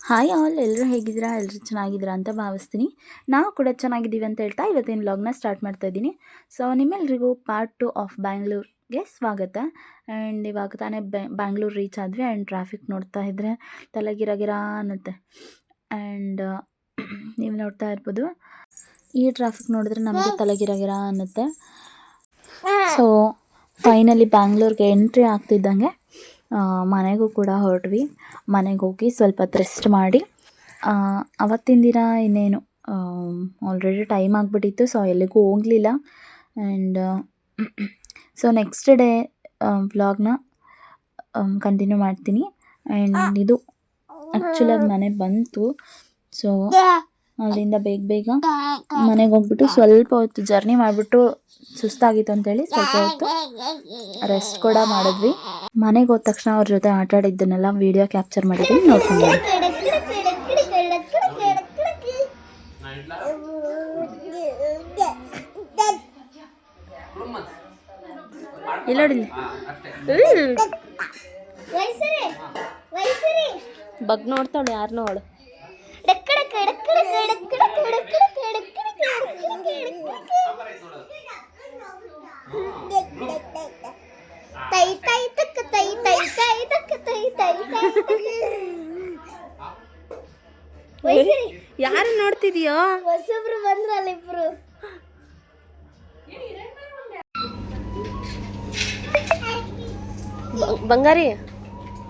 Hi all, ಎಲ್ಲರೂ ಹೇಗಿದ್ದೀರಾ? ಎಲ್ಲರೂ ಚೆನ್ನಾಗಿದ್ದೀರಾ ಅಂತ ಭಾವಿಸ್ತೀನಿ. ನಾವು ಕೂಡ ಚೆನ್ನಾಗಿದ್ದೀವಿ ಅಂತ ಹೇಳ್ತಾ ಇವತ್ತಿನ ವ್ಲಾಗ್ನ ಸ್ಟಾರ್ಟ್ ಮಾಡ್ತಾ ಇದ್ದೀನಿ. ಸೊ ನಿಮ್ಮೆಲ್ರಿಗೂ ಪಾರ್ಟ್ 2 ಆಫ್ ಬ್ಯಾಂಗ್ಳೂರ್ಗೆ ಸ್ವಾಗತ. ಆ್ಯಂಡ್ ಇವಾಗ ತಾನೇ ಬ್ಯಾಂಗ್ಳೂರು ರೀಚ್ ಆದ್ವಿ. ಆ್ಯಂಡ್ ಟ್ರಾಫಿಕ್ ನೋಡ್ತಾ ಇದ್ದರೆ ತಲೆ ಗಿರ ಅನ್ನುತ್ತೆ. ಆ್ಯಂಡ್ ನೀವು ನೋಡ್ತಾ ಇರ್ಬೋದು, ಈ ಟ್ರಾಫಿಕ್ ನೋಡಿದ್ರೆ ನಮಗೆ ತಲೆ ಗಿರ ಅನ್ನುತ್ತೆ. ಸೊ ಫೈನಲಿ ಬ್ಯಾಂಗ್ಳೂರ್ಗೆ ಎಂಟ್ರಿ ಆಗ್ತಿದ್ದಂಗೆ ಮನೆಗೂ ಕೂಡ ಹೊರಟ್ವಿ. ಮನೆಗೆ ಹೋಗಿ ಸ್ವಲ್ಪ ಹೊತ್ತು ರೆಸ್ಟ್ ಮಾಡಿ ಅವತ್ತಿನ ದಿನ ಇನ್ನೇನು ಆಲ್ರೆಡಿ ಟೈಮ್ ಆಗಿಬಿಟ್ಟಿತ್ತು. ಸೊ ಎಲ್ಲಿಗೂ ಹೋಗಲಿಲ್ಲ. ಆ್ಯಂಡ್ ಸೊ ನೆಕ್ಸ್ಟ್ ಡೇ ವ್ಲಾಗ್ನ ಕಂಟಿನ್ಯೂ ಮಾಡ್ತೀನಿ. ಆ್ಯಂಡ್ ಇದು ಆ್ಯಕ್ಚುಲಾಗಿ ಮನೆ ಬಂತು. ಸೊ ಅಲ್ಲಿಂದ ಬೇಗ ಮನೆಗೆ ಹೋಗ್ಬಿಟ್ಟು ಸ್ವಲ್ಪ ಹೊತ್ತು ಜರ್ನಿ ಮಾಡಿಬಿಟ್ಟು ಸುಸ್ತಾಗಿತ್ತು ಅಂತೇಳಿ ಸ್ವಲ್ಪ ಹೊತ್ತು ರೆಸ್ಟ್ ಕೂಡ ಮಾಡಿದ್ವಿ. ಮನೆಗೆ ಹೋದ ತಕ್ಷಣ ಅವ್ರ ಜೊತೆ ಆಟ ಆಡಿದ್ದನ್ನೆಲ್ಲ ವೀಡಿಯೋ ಕ್ಯಾಪ್ಚರ್ ಮಾಡಿದ್ವಿ, ನೋಡ್ಕೊಂಡು ಬಗ್ ನೋಡ್ತಾಳೆ ಯಾರನ್ನೋ ಅವಳು. ಯಾರು ನೋಡ್ತಿದ್ಯೋ? ಹೊಸಬ್ರು ಬಂದ್ರಲ್ಲ ಇಬ್ರು. ಬಂಗಾರಿ,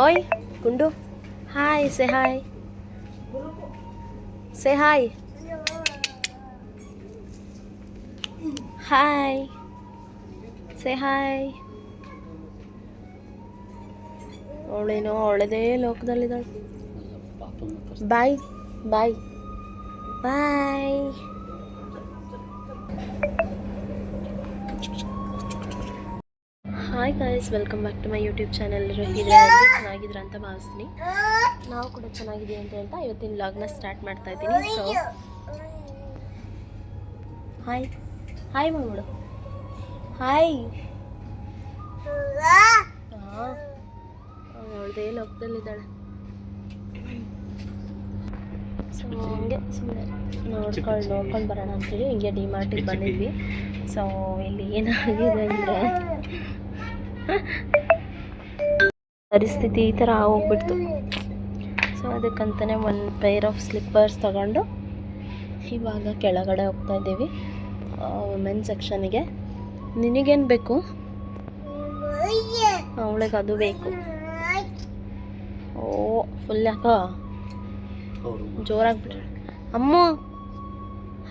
ಓಯ್ ಗುಂಡು, hi, say hi, say hi, hi, say hi. ಅವಳೇನೋ ಅವಳದೇ ಲೋಕದಲ್ಲಿದ್ದಾಳೆ. Bye bye bye. Hi guys, welcome back to my YouTube channel. ಚೆನ್ನಾಗಿದ್ದೀರಾ ಅಂತ ಭಾವಿಸ್ತೀನಿ. ನಾವು ಕೂಡ ಚೆನ್ನಾಗಿದ್ದೀವಿ ಅಂತ ಹೇಳ್ತಾ ಇವತ್ತಿನ ವ್ಲಾಗ್ನ ಸ್ಟಾರ್ಟ್ ಮಾಡ್ತಾ ಇದ್ದೀನಿ. ಸೊ ಹಾಯ್ ಹಾಯ್ ಮಾಡು, ಹಾಯ್. ಹಾಂ, ಅವಳದೇ ಲೋಕದಲ್ಲಿದ್ದಾಳೆ. ಸೊ ಹಂಗೆ ಸುಮ್ಮನೆ ನೋಡ್ಕೊಂಡು ಬರೋಣ ಅಂತೇಳಿ ಹಿಂಗೆ ಡಿಮಾರ್ಟಿಗೆ ಬಂದಿದ್ವಿ. ಸೊ ಇಲ್ಲಿ ಏನಾಗಿದೆ ಅಂದರೆ ಪರಿಸ್ಥಿತಿ ಈ ಥರ ಹೋಗ್ಬಿಡ್ತು. ಸೊ ಅದಕ್ಕಂತಲೇ ಒಂದು ಪೇರ್ ಆಫ್ ಸ್ಲಿಪ್ಪರ್ಸ್ ತಗೊಂಡು ಇವಾಗ ಕೆಳಗಡೆ ಹೋಗ್ತಾ ಇದ್ದೀವಿ ವುಮೆನ್ ಸೆಕ್ಷನಿಗೆ. ನಿನಗೇನು ಬೇಕು? ಅವಳಿಗೆ ಅದು ಬೇಕು. ಓ ಫುಲ್ ಯಾಕೋ ಜೋರಾಗ್ಬಿಟ್ರೆ. ಅಮ್ಮ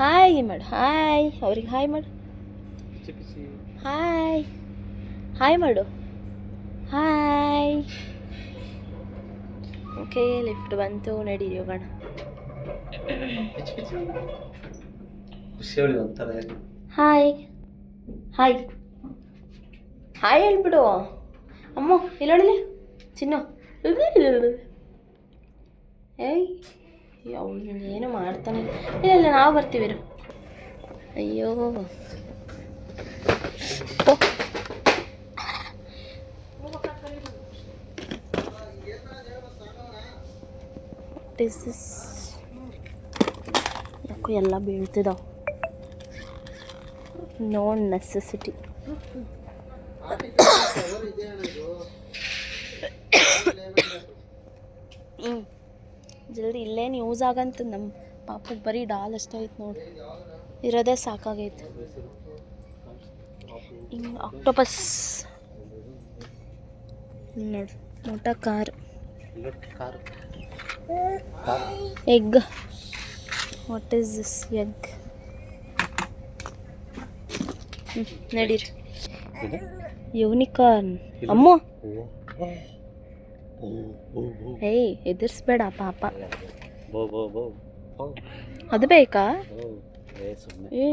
ಹಾಯ್ ಮಾಡು, ಹಾಯ್. ಅವ್ರಿಗೆ ಹಾಯ್ ಮಾಡು, ಹಾಯ್, ಹಾಯ್ ಮಾಡು, ಹಾಯ್. ಓಕೆ, ಲಿಫ್ಟ್ ಬಂತು, ನಡೀರಿ ಹೋಗೋಣ. ಹಾಯ್ ಹಾಯ್ ಹಾಯ್ ಹೇಳ್ಬಿಡು. ಅಮ್ಮ ಇಲ್ಲೊಡಲಿ ಚಿನ್ನು. ಏಯ್ ಅವಳು ಏನು ಮಾಡ್ತಾನೆ. ಇಲ್ಲ ನಾವು ಬರ್ತೀವಿರು. ಅಯ್ಯೋ ದಿಸ್ ಯಾಕೋ ಎಲ್ಲ ಬೀಳ್ತಿದ್ದಾವೆ. No necessity. ಜಲ್ದಿ ಇಲ್ಲೇನು ಯೂಸ್ ಆಗಂತ ನಮ್ಮ ಪಾಪಕ್ಕೆ ಬರೀ ಡಾಲ್ ಅಷ್ಟೇ ಐತೆ ನೋಡಿ, ಇರೋದೇ ಸಾಕಾಗೈತೆ. ಇನ್ನು ಆಕ್ಟೋಪಸ್ ನೋಡಿ, motor car, egg. What is this egg? ನಡೀರಿ. ಯೂನಿಕಾರ್ನ್. ಅಮ್ಮ ಏಯ್ ಎದುರಿಸ್ಬೇಡ ಪಾಪ. ಅದು ಬೇಕಾ? ಏ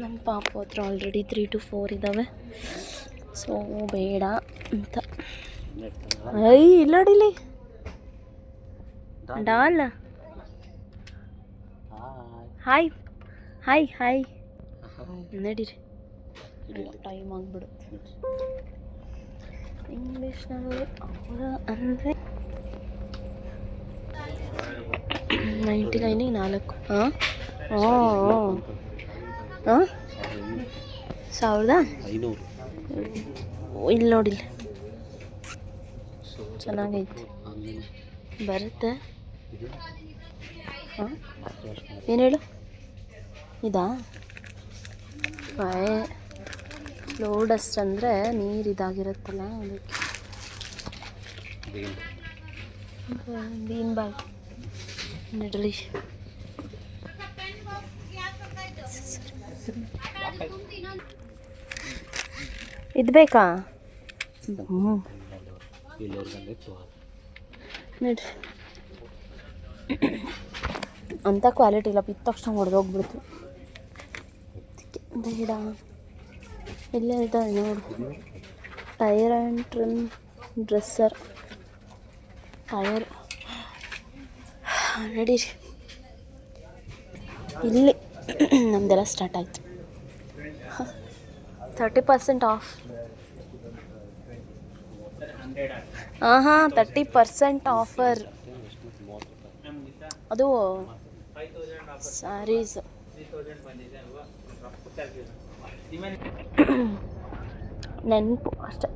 ನಮ್ಮ ಪಾಪ ಹತ್ರ ಆಲ್ರೆಡಿ 3 to 4 ಇದ್ದಾವೆ. ಸೊ ಬೇಡ ಅಂತ. ಐ ಇಲ್ಲಡಿಲಿ ಡಾಲ್. Hi hi hi. ನಡೀರಿ, ಟೈಮ್ ಆಗಿಬಿಡುತ್ತೆ. ಇಂಗ್ಲೀಷ್ನಲ್ಲಿ ಅವರ ಅಂದರೆ 99ಗೆ 4. ಹಾಂ ಹಾಂ ಹಾಂ 1500. ಇಲ್ಲಿ ನೋಡಿಲ್ಲ, ಚೆನ್ನಾಗೈತೆ ಬರುತ್ತೆ. ಹಾಂ ಏನು ಹೇಳು, ಇದಾ ಲೋಡ್ ಅಷ್ಟು ಅಂದರೆ ನೀರು ಇದಾಗಿರುತ್ತಲ್ಲ ಅದಕ್ಕೆ. ಬೀನ್ ಬಾಯ್ ನಡ್ರಿ. ಇದು ಬೇಕಾ? ಹ್ಞೂ ನಡ್ರಿ. ಅಂಥ ಕ್ವಾಲಿಟಿ ಇಲ್ಲ, ಬಿತ್ತ ತಕ್ಷಣ ಹೊಡೆದೋಗ್ಬಿಡ್ತು. ಬೇಡ, ಇಲ್ಲೇ ಇದ್ದಾವೆ ನೋಡು. Tyre and trim dresser tyre ನಡೀರಿ. ಇಲ್ಲಿ ನಮ್ಮದೆಲ್ಲ ಸ್ಟಾರ್ಟ್ ಆಯಿತು. 30% ಆಫ್. ಹಾಂ 30% ಆಫರ್. ಅದು ಸ್ಯಾರೀಸ್. ನೆನಪು ಅಷ್ಟೆ.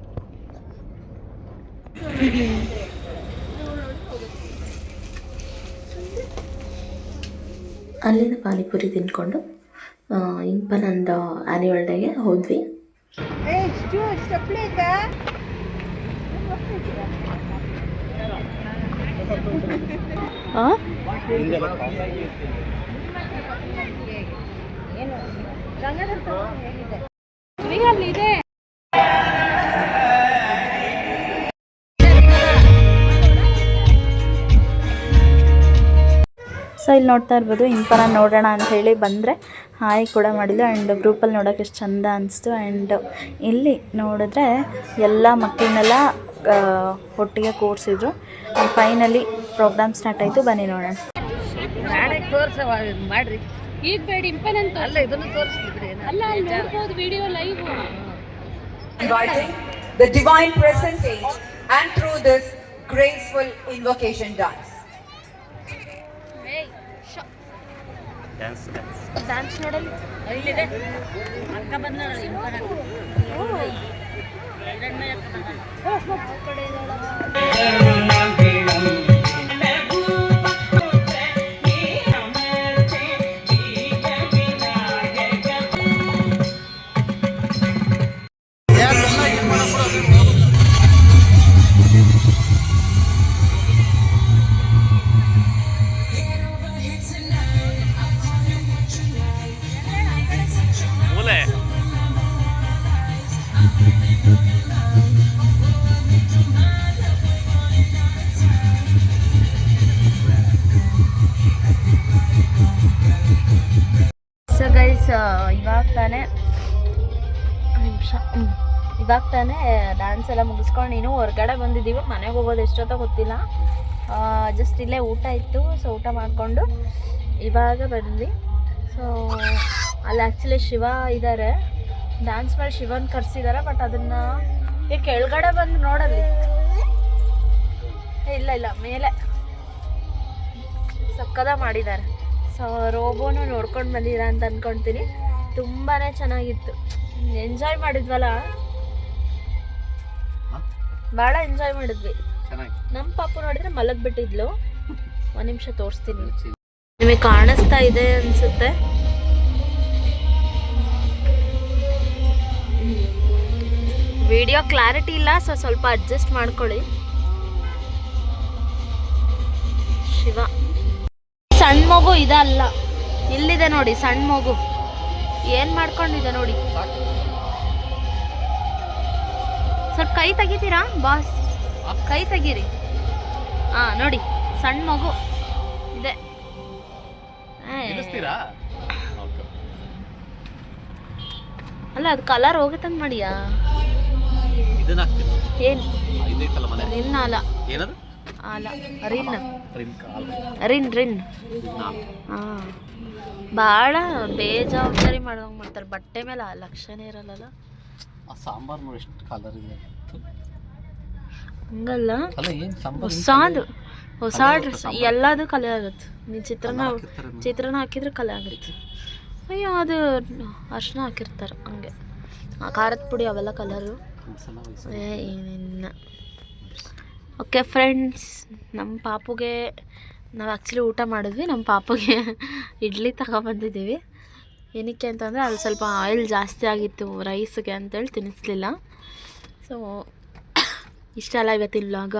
ಅಲ್ಲಿಂದ ಪಾನಿಪುರಿ ತಿಂದ್ಕೊಂಡು ಇಂಪನಂದ ಆ್ಯನ್ಯುವಲ್ ಡೇಗೆ ಹೋದ್ವಿ. ಸೊ ಇಲ್ಲಿ ನೋಡ್ತಾ ಇರ್ಬೋದು, ಇಂಪನ ನೋಡೋಣ ಅಂಥೇಳಿ ಬಂದರೆ ಹಾಯ್ ಕೂಡ ಮಾಡಿದ್ದು. ಆ್ಯಂಡ್ ಗ್ರೂಪಲ್ಲಿ ನೋಡೋಕೆ ಎಷ್ಟು ಚಂದ ಅನಿಸ್ತು. ಆ್ಯಂಡ್ ಇಲ್ಲಿ ನೋಡಿದ್ರೆ ಎಲ್ಲ ಮಕ್ಕಳನ್ನೆಲ್ಲ ಒಟ್ಟಿಗೆ ಕೂರಿಸಿದ್ರು. ಫೈನಲಿ ಪ್ರೋಗ್ರಾಮ್ ಸ್ಟಾರ್ಟ್ ಆಯಿತು. ಬನ್ನಿ ನೋಡೋಣ. ಮಾಡ್ರಿ ಈಗ ಬೇಡ, ಇಂಪನಂತ ಅಲ್ಲ, ಇದನ್ನು ತೋರಿಸ್ತಿದ್ರಿ ಅಲ್ಲ, ಅಲ್ಲಿ ನೋಡ್ಬೋದು video live. Inviting the divine presence age and through this graceful invocation dance. Dance ನೋಡಲಿ ಇಲ್ಲಿದೆ. ಅಕ್ಕ ಬಂದ ಇವಾಗ ತಾನೇ ಡ್ಯಾನ್ಸ್ ಎಲ್ಲ ಮುಗಿಸ್ಕೊಂಡು ನೀನು ಹೊರಗಡೆ ಬಂದಿದ್ದೀವಿ. ಮನೆಗೆ ಹೋಗೋದು ಎಷ್ಟೊತ್ತೋ ಗೊತ್ತಿಲ್ಲ. ಜಸ್ಟ್ ಇಲ್ಲೇ ಊಟ ಇತ್ತು, ಸೊ ಊಟ ಮಾಡಿಕೊಂಡು ಇವಾಗ ಬಂದ್ವಿ. ಸೊ ಅಲ್ಲಿ ಆ್ಯಕ್ಚುಲಿ ಶಿವ ಇದ್ದಾರೆ, ಡ್ಯಾನ್ಸ್ ಮಾಡಿ ಶಿವನ್ ಕರ್ಸಿದ್ದಾರೆ. ಬಟ್ ಅದನ್ನು ಈಗ ಕೆಳಗಡೆ ಬಂದು ನೋಡಲ್ಲಿ, ಇಲ್ಲ ಮೇಲೆ ಸಕ್ಕದ ಮಾಡಿದ್ದಾರೆ. ಸೊ ರೋಬೋನು ನೋಡ್ಕೊಂಡು ಬಂದಿದ್ದೀರಾ ಅಂತ ಅಂದ್ಕೊಳ್ತೀನಿ. ತುಂಬಾ ಚೆನ್ನಾಗಿತ್ತು, ಎಂಜಾಯ್ ಮಾಡಿದ್ವಲ್ಲ, ಭಾಳ ಎಂಜಾಯ್ ಮಾಡಿದ್ವಿ. ನಮ್ಮ ಪಾಪು ನೋಡಿದ್ರೆ ಮಲಗಿಬಿಟ್ಟಿದ್ಲು. ಒಂದು ನಿಮಿಷ ತೋರಿಸ್ತೀನಿ, ನಿಮಗೆ ಕಾಣಿಸ್ತಾ ಇದೆ ಅನಿಸುತ್ತೆ. ವಿಡಿಯೋ ಕ್ಲಾರಿಟಿ ಇಲ್ಲ, ಸೊ ಸ್ವಲ್ಪ ಅಡ್ಜಸ್ಟ್ ಮಾಡ್ಕೊಳ್ಳಿ. ಶಿವ ಸಣ್ಣ ಮಗು ಇದಲ್ಲ, ಇಲ್ಲಿದೆ ನೋಡಿ ಸಣ್ಣ ಮಗು ಏನು ಮಾಡ್ಕೊಂಡಿದೆ ನೋಡಿ. ಸ್ವಲ್ಪ ಕೈ ತೆಗಿತೀರಾ ಬಾಸ್, ಕೈ ತೆಗೀರಿ. ಹಾಂ ನೋಡಿ ಸಣ್ಣ ಮಗು ಇದೆ. ಅಲ್ಲ ಅದು ಕಲರ್ ಹೋಗುತ್ತಂತ ಮಾಡಿಯಾ? ಏನು ರಿನ್ ಅಲ್ಲ, ಅಲ್ಲ ರಿನ್ ಹಾಂ. ಭಾಳ ಬೇಜವಾಬ್ದಾರಿ ಮಾಡ್ದಂಗೆ ಮಾಡ್ತಾರೆ. ಬಟ್ಟೆ ಮೇಲೆ ಲಕ್ಷನೇ ಇರಲ್ಲ. ಸಾಂಬಾರ್ ನೋಡಿ ಎಷ್ಟು ಕಲರ್ ಇದೆ. ಹಂಗಲ್ಲ, ಅಲ್ಲ ಏನು ಹೊಸ ಡ್ರೆಸ್ ಎಲ್ಲದು ಕಲೆ ಆಗುತ್ತೆ. ನೀನು ಚಿತ್ರಾನ್ನ ಹಾಕಿದ್ರೆ ಕಲೆ ಆಗುತ್ತೆ. ಅಯ್ಯೋ ಅದು ಅರ್ಶಿನ ಹಾಕಿರ್ತಾರೆ ಹಂಗೆ, ಖಾರದ ಪುಡಿ ಅವೆಲ್ಲ ಕಲರು ಏನಿನ್ನ. ಓಕೆ ಫ್ರೆಂಡ್ಸ್, ನಮ್ಮ ಪಾಪುಗೆ ನಾವು ಆ್ಯಕ್ಚುಲಿ ಊಟ ಮಾಡಿದ್ವಿ. ನಮ್ಮ ಪಾಪುಗೆ ಇಡ್ಲಿ ತಗೊಬಂದಿದ್ದೀವಿ. ಏನಕ್ಕೆ ಅಂತಂದರೆ ಅಲ್ಲಿ ಸ್ವಲ್ಪ ಆಯಿಲ್ ಜಾಸ್ತಿ ಆಗಿತ್ತು ರೈಸ್ಗೆ ಅಂತೇಳಿ ತಿನ್ನಿಸ್ಲಿಲ್ಲ. ಸೊ ಇಷ್ಟೆಲ್ಲ ಇವತ್ತಿನ ವ್ಲಾಗ.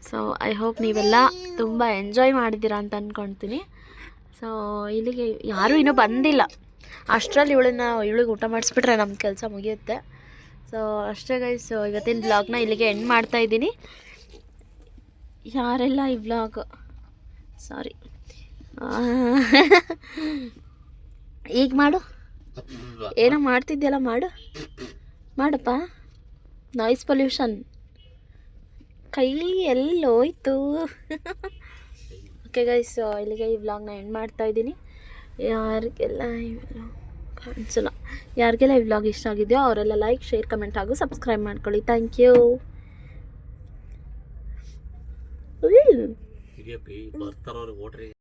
ಸೊ ಐ ಹೋಪ್ ನೀವೆಲ್ಲ ತುಂಬ ಎಂಜಾಯ್ ಮಾಡಿದ್ದೀರಾ ಅಂತ ಅಂದ್ಕೊಳ್ತೀನಿ. ಸೊ ಇಲ್ಲಿಗೆ ಯಾರೂ ಇನ್ನೂ ಬಂದಿಲ್ಲ. ಅಷ್ಟರಲ್ಲಿ ಇವಳಿಗೆ ಊಟ ಮಾಡಿಸ್ಬಿಟ್ರೆ ನಮ್ಮ ಕೆಲಸ ಮುಗಿಯುತ್ತೆ. ಸೊ ಅಷ್ಟೇ ಗೈಸ್, ಇವತ್ತಿನ ವ್ಲಾಗ್ನ ಇಲ್ಲಿಗೆ ಎಂಡ್ ಮಾಡ್ತಾಯಿದ್ದೀನಿ. ಯಾರೆಲ್ಲ ಈ ವ್ಲಾಗ್ ಸಾರಿ ಈಗ ಮಾಡು, ಏನೋ ಮಾಡ್ತಿದ್ಯಲ್ಲ ಮಾಡಪ್ಪ. ನಾಯ್ಸ್ ಪೊಲ್ಯೂಷನ್ ಕೈ ಎಲ್ಲೋಯ್ತು. ಓಕೆ ಗೈಸ್, ಇಲ್ಲಿಗೆ ಈ ವ್ಲಾಗ್ನ ಎಂಡ್ ಮಾಡ್ತಾಯಿದ್ದೀನಿ. ಯಾರಿಗೆಲ್ಲ ಈ ವ್ಲಾಗ್ ಕಾಣಿಸಲ್ಲ, ಯಾರಿಗೆಲ್ಲ ಈ ವ್ಲಾಗ್ ಇಷ್ಟ ಆಗಿದೆಯೋ ಅವರೆಲ್ಲ ಲೈಕ್, ಶೇರ್, ಕಮೆಂಟ್ ಹಾಗೂ ಸಬ್ಸ್ಕ್ರೈಬ್ ಮಾಡ್ಕೊಳ್ಳಿ. Thank you. ಬರ್ತಾರವ್ರಿಗೆ ಓಟ್ರಿಗೆ